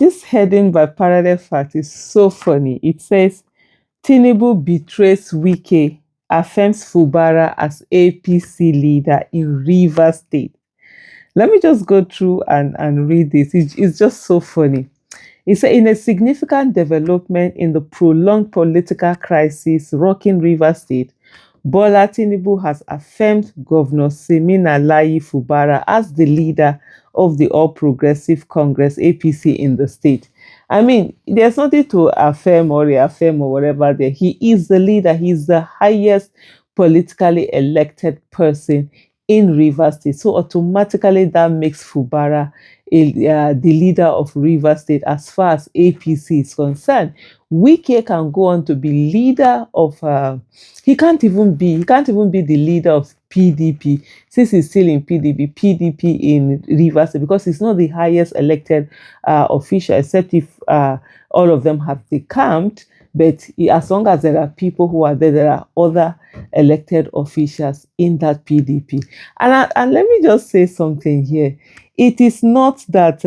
this heading by Parallel Fact is so funny. It says, Tinubu betrays Wike, affirms Fubara as APC leader in Rivers State. Let me just go through and read this. It's just so funny. It said, in a significant development in the prolonged political crisis rocking Rivers State, Bola Tinubu has affirmed Governor Siminalayi Fubara as the leader of the All Progressive Congress APC in the state. I mean, there's nothing to affirm or reaffirm or whatever there. He is the leader. He's the highest politically elected person in Rivers State. So automatically that makes Fubara the leader of Rivers State as far as APC is concerned. Wike can go on to be leader of he can't even be the leader of PDP since he's still in PDP in Rivers State, because he's not the highest elected official, except if all of them have decamped. But as long as there are people who are there, there are other elected officials in that PDP. And let me just say something here. It is not that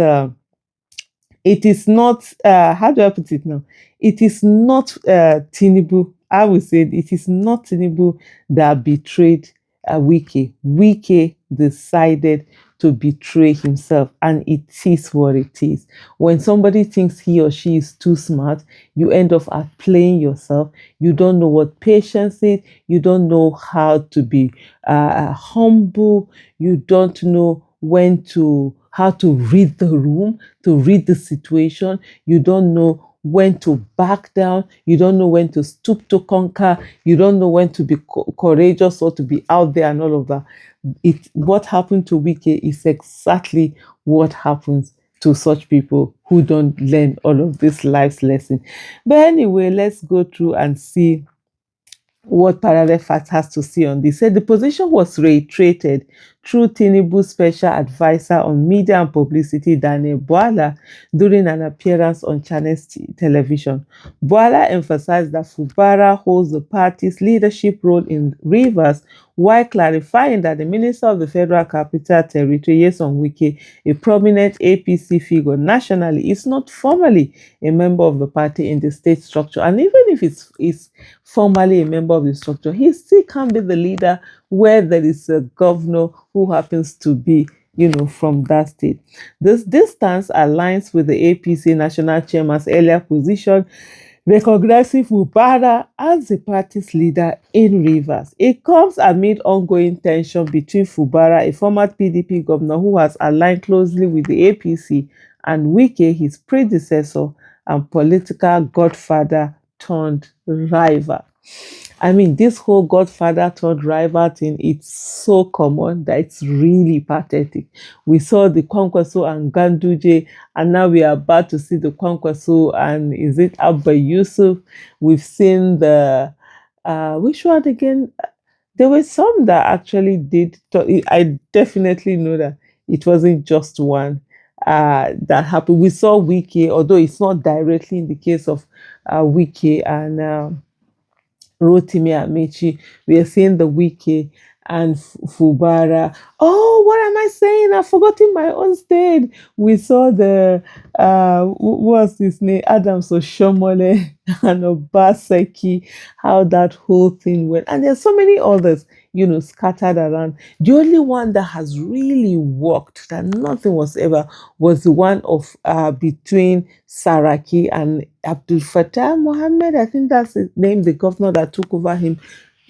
it is not how do I put it now? It is not Tinubu. I would say it is not Tinubu that betrayed Wike. Wike decided to betray himself, and it is what it is. When somebody thinks he or she is too smart, you end up outplaying yourself. You don't know what patience is. You don't know how to be humble. You don't know how to read the room, to read the situation. You don't know when to back down. You don't know when to stoop to conquer. You don't know when to be courageous or to be out there and all of that. What happened to Wike is exactly what happens to such people who don't learn all of this life's lesson. But anyway, let's go through and see what Parallel Fact has to say on this. Said the position was reiterated through Tinubu's special advisor on media and publicity, Daniel Bwala, during an appearance on Channels television. Bwala emphasized that Fubara holds the party's leadership role in Rivers, while clarifying that the Minister of the Federal Capital Territory, Nyesom Wike, a prominent APC figure nationally, is not formally a member of the party in the state structure. And even if it's formally a member of the structure, he still can't be the leader where there is a governor who happens to be, from that state. This stance aligns with the APC national chairman's earlier position, recognizing Fubara as the party's leader in Rivers. It comes amid ongoing tension between Fubara, a former PDP governor who has aligned closely with the APC, and Wike, his predecessor and political godfather turned rival. I mean, this whole godfather turned rival thing, it's so common that it's really pathetic. We saw the Kwankwaso and Ganduje, and now we are about to see the Kwankwaso and is it Abba Yusuf? We've seen the, which one again? There were some that actually did. I definitely know that it wasn't just one that happened. We saw Wike, although it's not directly in the case of Wike and Rotimi Amechi. We are seeing the Wike and Fubara. Oh, what am I saying? I've forgotten my own state. We saw the what's his name? Adams Oshomole and Obaseki, how that whole thing went. And there's so many others, scattered around. The only one that has really worked, that nothing was ever, was the one of between Saraki and Abdul Fattah Mohammed. I think that's his name, the governor that took over him.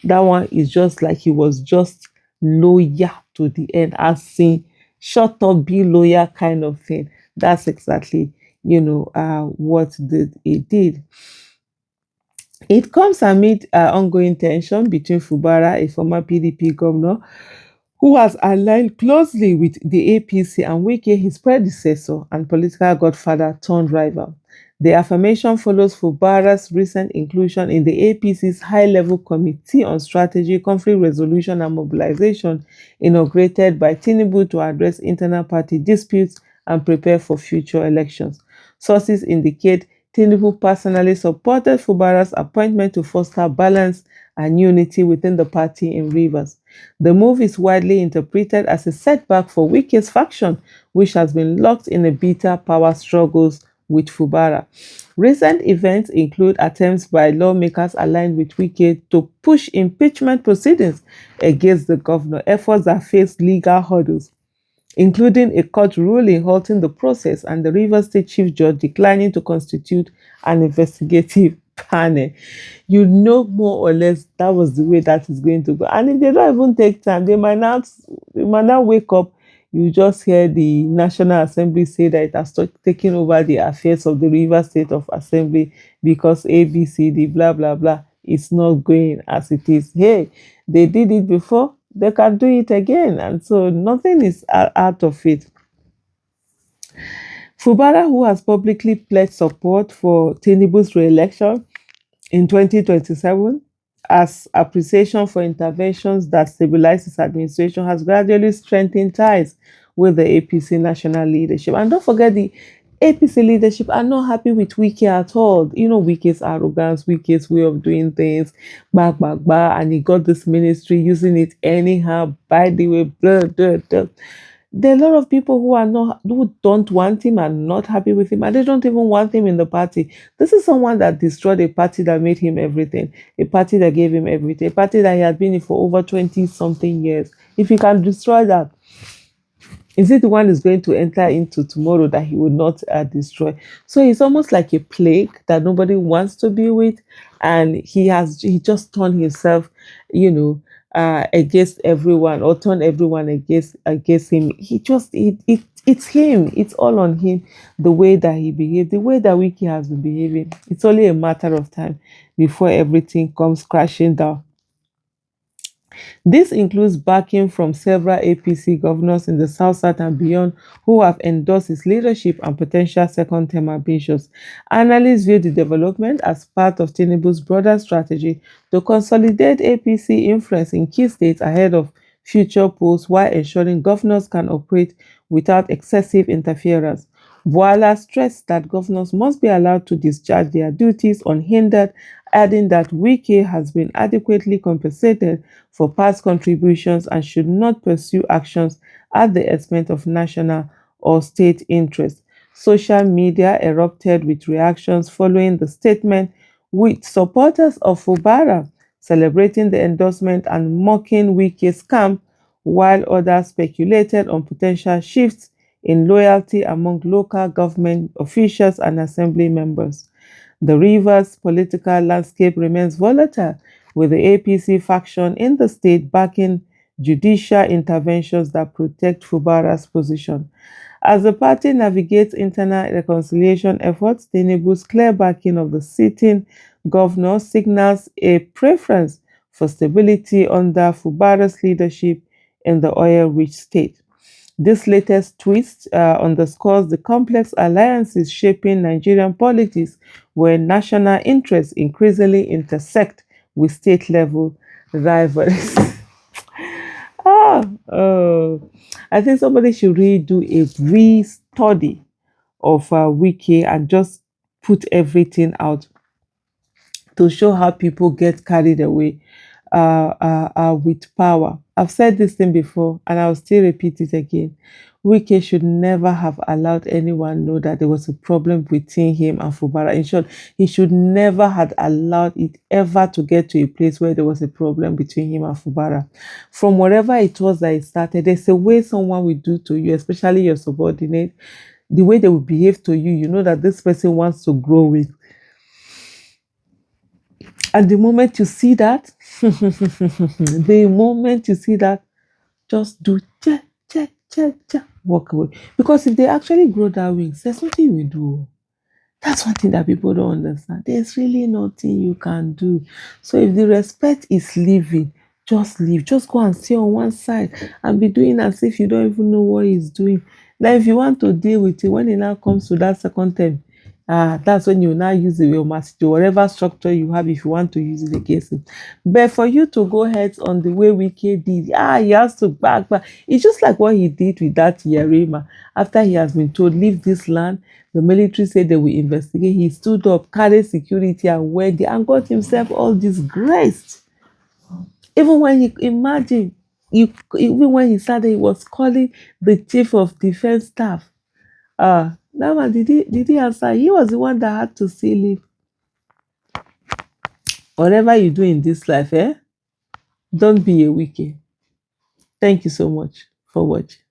That one is just like he was just loyal to the end, as seen, shut up, be loyal kind of thing. That's exactly, what it did. It comes amid ongoing tension between Fubara, a former PDP governor, who has aligned closely with the APC, and Wike, his predecessor and political godfather turned rival. The affirmation follows Fubara's recent inclusion in the APC's high-level Committee on Strategy, Conflict Resolution and Mobilization, inaugurated by Tinubu to address internal party disputes and prepare for future elections. Sources indicate Tinubu personally supported Fubara's appointment to foster balance and unity within the party in Rivers. The move is widely interpreted as a setback for Wike's faction, which has been locked in a bitter power struggles with Fubara. Recent events include attempts by lawmakers aligned with Wike to push impeachment proceedings against the governor, efforts that face legal hurdles, including a court ruling halting the process and the Rivers State Chief Judge declining to constitute an investigative panel. You know more or less that was the way that is going to go. And if they don't even take time, they might not wake up. You just hear the National Assembly say that it has taken over the affairs of the Rivers State of Assembly because ABCD blah blah blah is not going as it is. Hey, they did it before, they can do it again, and so nothing is out of it. Fubara, who has publicly pledged support for Tinubu's re-election in 2027 as appreciation for interventions that stabilize his administration, has gradually strengthened ties with the APC national leadership. And don't forget, the APC leadership are not happy with Wike at all. You know, Wike's arrogance, Wike's way of doing things, and he got this ministry using it anyhow, by the way, blah, blah, blah. There are a lot of people who don't want him and not happy with him, and they don't even want him in the party. This is someone that destroyed a party that made him everything, a party that gave him everything, a party that he had been in for over 20 something years. If he can destroy that, is it the one is going to enter into tomorrow that he will not destroy? So it's almost like a plague that nobody wants to be with, and he just turned himself, you know, against everyone, or turned everyone against him. It's him. It's all on him. The way that he behaved, the way that Wiki has been behaving. It's only a matter of time before everything comes crashing down. This includes backing from several APC governors in the South and beyond who have endorsed his leadership and potential second-term ambitions. Analysts view the development as part of Tinubu's broader strategy to consolidate APC influence in key states ahead of future polls while ensuring governors can operate without excessive interference. Boala stressed that governors must be allowed to discharge their duties unhindered, adding that Wike has been adequately compensated for past contributions and should not pursue actions at the expense of national or state interests. Social media erupted with reactions following the statement, with supporters of Fubara celebrating the endorsement and mocking Wike's camp, while others speculated on potential shifts in loyalty among local government officials and assembly members. The Rivers political landscape remains volatile, with the APC faction in the state backing judicial interventions that protect Fubara's position. As the party navigates internal reconciliation efforts, Tinubu's clear backing of the sitting governor signals a preference for stability under Fubara's leadership in the oil-rich state. This latest twist underscores the complex alliances shaping Nigerian politics, where national interests increasingly intersect with state level rivalries. Oh, I think somebody should really do a re-study of Wiki and just put everything out to show how people get carried away with power. I've said this thing before, and I'll still repeat it again. Wike should never have allowed anyone know that there was a problem between him and Fubara. In short, he should never have allowed it ever to get to a place where there was a problem between him and Fubara. From whatever it was that it started, there's a way someone will do to you, especially your subordinate, the way they will behave to you. You know that this person wants to grow with. And the moment you see that, the moment you see that, just do check, check, check, check, walk away. Because if they actually grow that wings, there's nothing you will do. That's one thing that people don't understand. There's really nothing you can do. So if the respect is leaving, just leave. Just go and sit on one side and be doing as if you don't even know what he's doing. Now, if you want to deal with it, when it now comes to that second term, that's when you now use the master, whatever structure you have, if you want to use it against him. But for you to go ahead on the way Wike did, he has to back. It's just like what he did with that Yarima. After he has been told, leave this land, the military said they will investigate. He stood up, carried security, and went there and got himself all disgraced. Even when he imagine, even when he started, he was calling the chief of defense staff. That man, did he answer? He was the one that had to still leave. Whatever you do in this life, don't be a wicked. Thank you so much for watching.